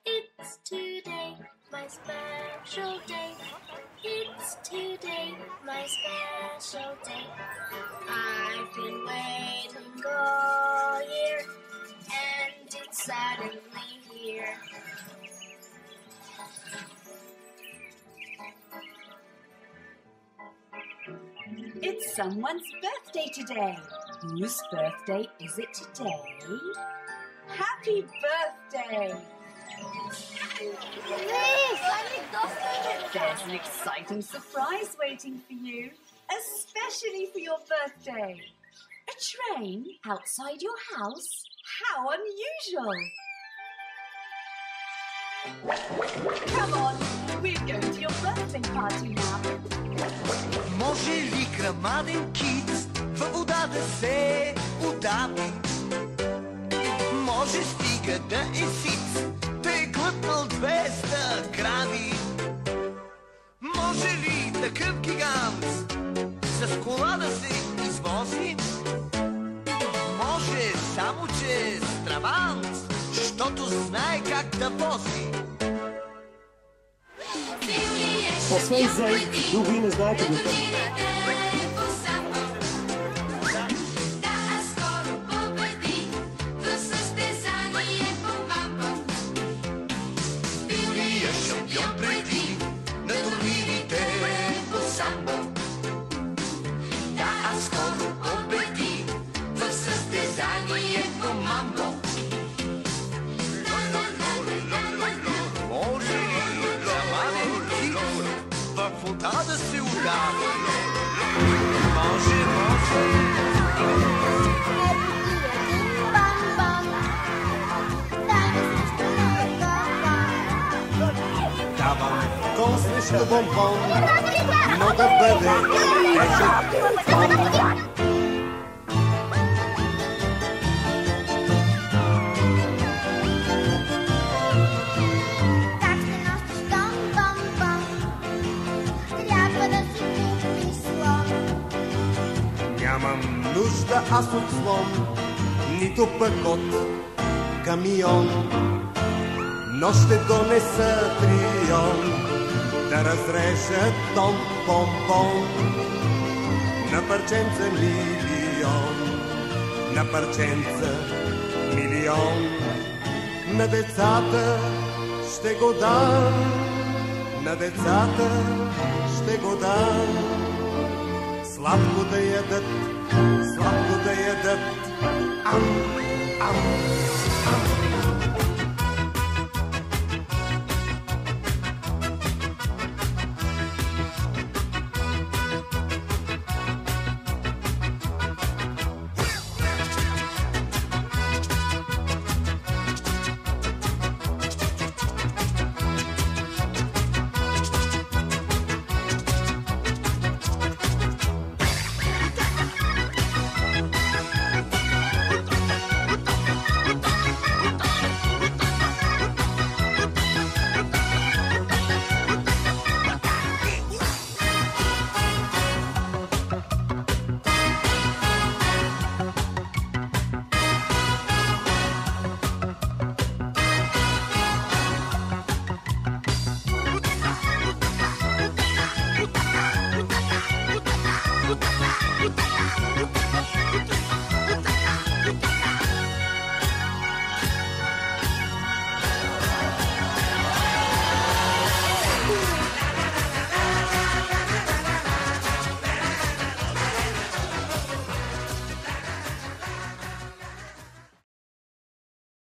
It's today, my special day. It's today, my special day. I've been waiting all year, and it's suddenly here. It's someone's birthday today. Whose birthday is it today? Happy birthday! There's an exciting surprise waiting for you, especially for your birthday. A train outside your house? How unusual! Come on, we're going to your birthday party now. Може ли грамаден кит във вода да се удави? Може стига да е сит, да е глътнал 200 гради. Може ли такъв гигант с кола да се извози? Може, само че стравант, щото знае как да вози. Освен Зей, друго и не знаете го това. Шампион преди на турнирите по самбо. Да, а скоро победи в състезание по мамбо. Може ли грамаден кит във вода да се удави? Може. Давам тон срещу бомбон, но да бъде тежък тон. Как ще носиш бом-бом-бом? Трябва да си купиш слон. Нямам нужда аз от слон, нито пък от камион. Но ще донеса трион да разрежа тон бомбон на парченца милион, на парченца милион. На децата ще го дам, на децата ще го дам. Сладко да ядат, сладко да ядат. Ам, ам, ам.